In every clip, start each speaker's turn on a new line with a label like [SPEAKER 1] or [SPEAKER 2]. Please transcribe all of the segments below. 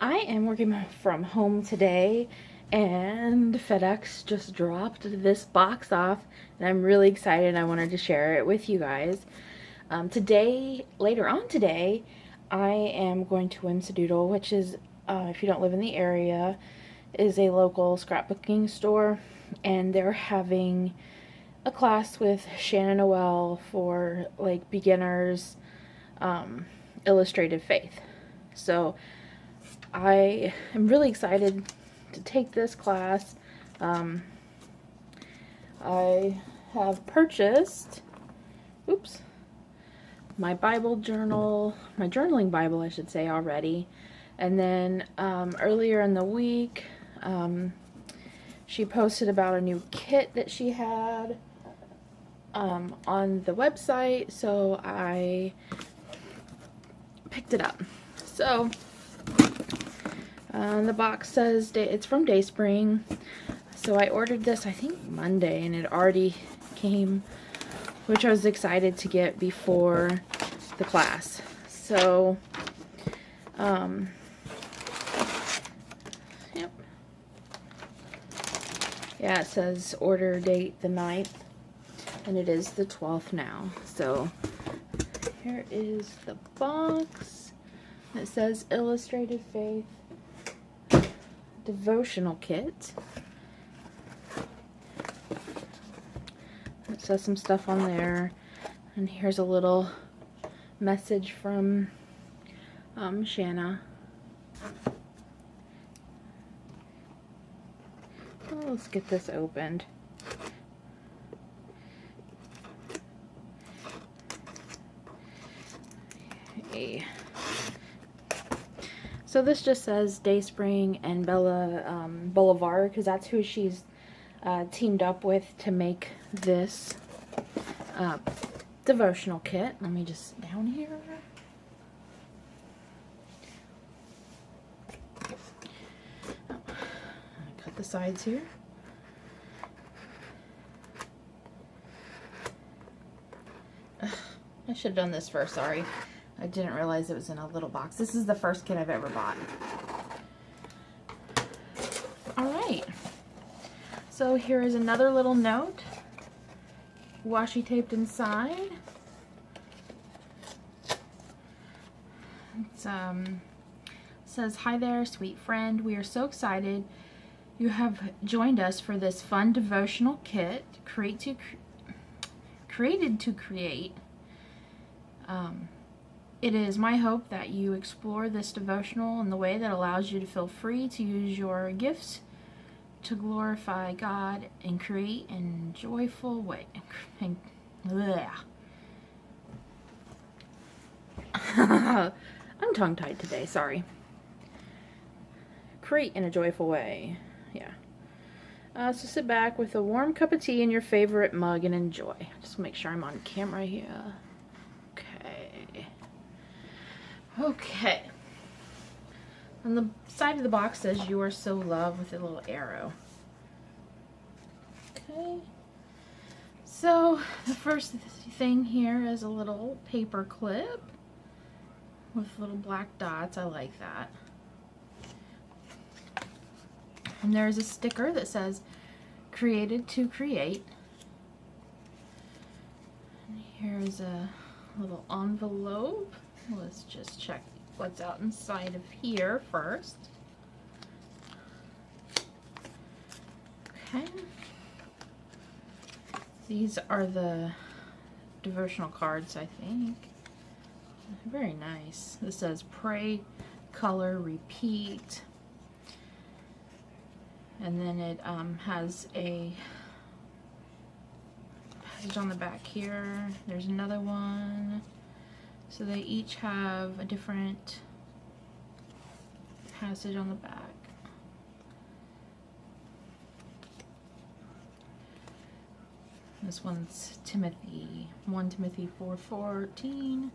[SPEAKER 1] I am working from home today, and FedEx just dropped this box off, and I'm really excited. I wanted to share it with you guys. Later on today, I am going to Whimsidoodle, which is, if you don't live in the area, is a local scrapbooking store, and they're having a class with Shannon Noel for like beginners, illustrated faith. So I am really excited to take this class. I have purchased, my Bible journal, my journaling Bible, I should say, already. And then earlier in the week, she posted about a new kit that she had on the website, so I picked it up. So the box says it's from Dayspring. So I ordered this, I think, Monday, and it already came, which I was excited to get before the class. So, yep. Yeah, it says order date the 9th, and it is the 12th now. So here is the box. It says Illustrated Faith Devotional Kit. It says some stuff on there, and here's a little message from Shanna. Well, let's get this opened. Okay. So this just says Dayspring and Bella Boulevard, because that's who she's teamed up with to make this devotional kit. Let me just down here. Cut the sides here. I should have done this first, sorry. I didn't realize it was in a little box. This is the first kit I've ever bought. Alright. So here is another little note, washi taped inside. It says, "Hi there, sweet friend. We are so excited you have joined us for this fun devotional kit created to create. It is my hope that you explore this devotional in the way that allows you to feel free to use your gifts to glorify God and create in a joyful way." I'm tongue-tied today, sorry. Create in a joyful way. Yeah. So sit back with a warm cup of tea in your favorite mug and enjoy. Just make sure I'm on camera here. Okay. On the side of the box says "You are so loved" with a little arrow. Okay. So the first thing here is a little paper clip with little black dots. I like that. And there's a sticker that says "Created to Create." And here's a little envelope. Let's just check what's out inside of here first. Okay. These are the devotional cards, I think. Very nice. This says pray, color, repeat. And then it has a passage on the back here. There's another one. So they each have a different passage on the back. This one's 1 Timothy 4:14.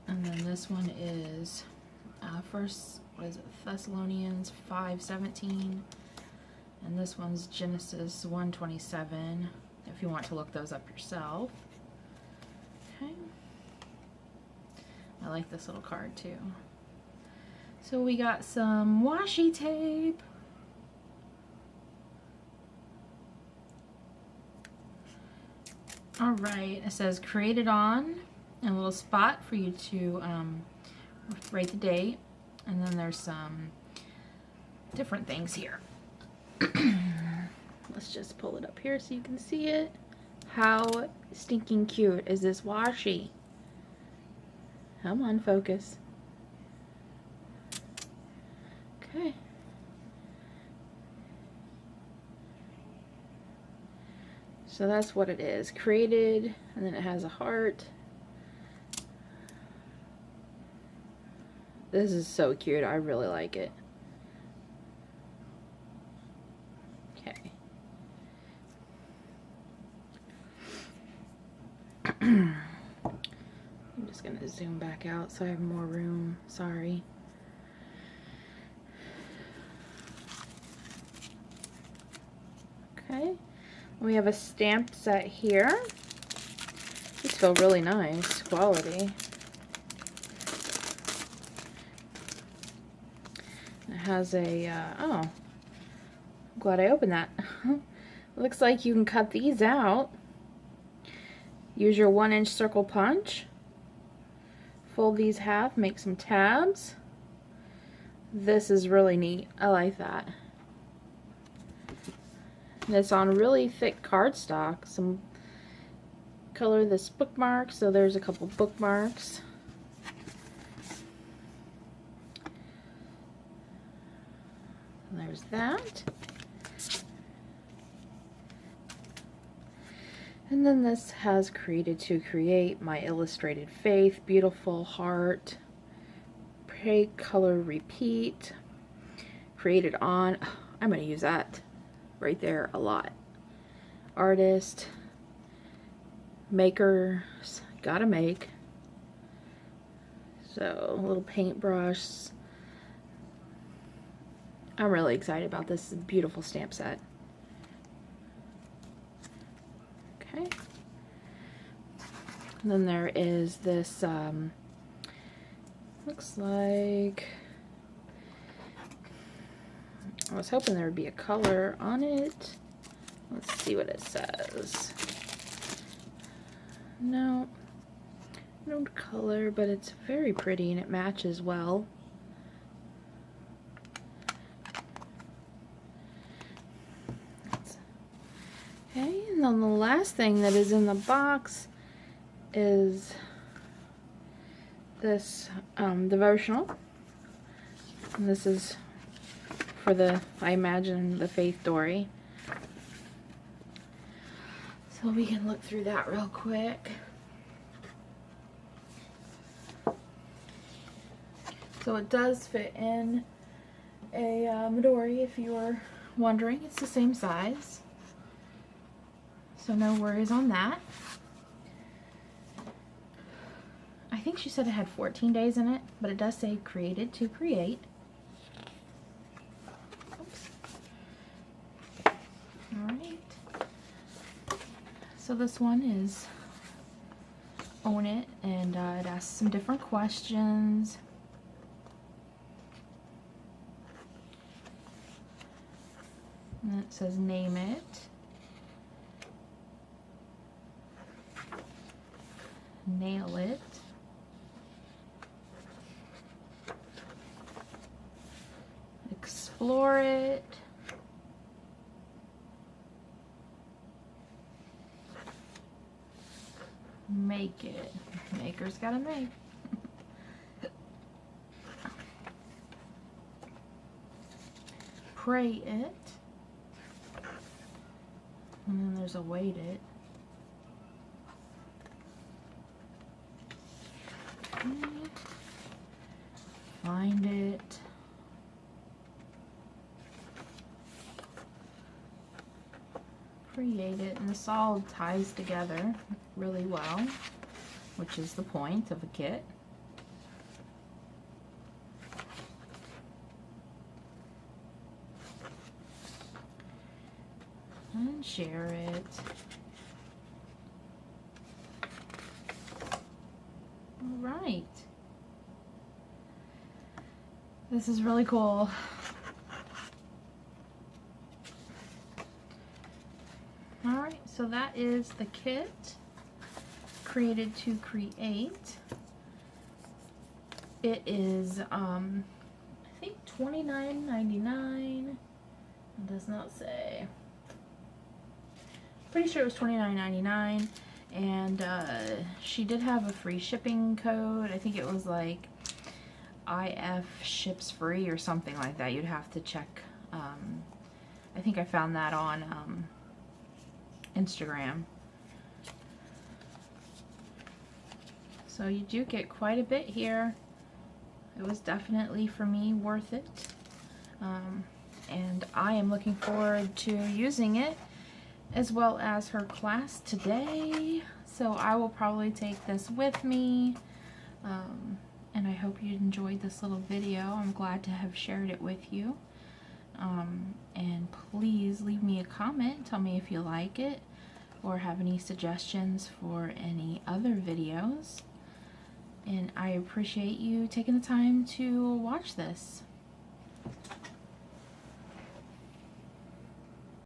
[SPEAKER 1] And then this one is First Thessalonians 5:17. And this one's Genesis 1:27, if you want to look those up yourself. Okay. I like this little card too. So we got some washi tape. All right, it says created on, and a little spot for you to write the date, and then there's some different things here. Let's just pull it up here so you can see it. How stinking cute is this washi? Come on, focus. Okay. So that's what it is. Created, and then it has a heart. This is so cute. I really like it. Okay. I'm just gonna zoom back out so I have more room. Sorry. Okay. We have a stamped set here. These feel really nice quality. It has a, oh, I'm glad I opened that. Looks like you can cut these out. Use your 1-inch circle punch. Fold these half, make some tabs. This is really neat. I like that. And it's on really thick cardstock. Some color this bookmark, so there's a couple bookmarks. There's that. And then this has created to create my illustrated faith, beautiful heart, pray, color, repeat, created on. I'm going to use that right there a lot. Artist, makers, gotta make. So, a little paintbrush. I'm really excited about this beautiful stamp set. Okay. And then there is this, looks like, I was hoping there would be a color on it. Let's see what it says. No, no color, but it's very pretty and it matches well. Okay, and then the last thing that is in the box is this devotional. And this is for the, I imagine, the Faith Dory. So we can look through that real quick. So it does fit in a Midori, if you were wondering. It's the same size. So no worries on that. I think she said it had 14 days in it, but it does say created to create. Oops. Alright. So this one is Own It, and it asks some different questions. And it says name it. Nail it. Explore it. Make it. Maker's gotta make. Pray it. And then there's a wait it. Find it. Create it. And this all ties together really well, which is the point of a kit. And share it. All right. This is really cool. Alright, so that is the kit, Created to Create. It is, I think $29.99. It does not say. Pretty sure it was $29.99, and she did have a free shipping code. I think it was like IF ships free or something like that. You'd have to check. I think I found that on Instagram. So you do get quite a bit here. It was definitely, for me, worth it. And I am looking forward to using it, as well as her class today. So I will probably take this with me. And I hope you enjoyed this little video. I'm glad to have shared it with you. And please leave me a comment. Tell me if you like it or have any suggestions for any other videos. And I appreciate you taking the time to watch this.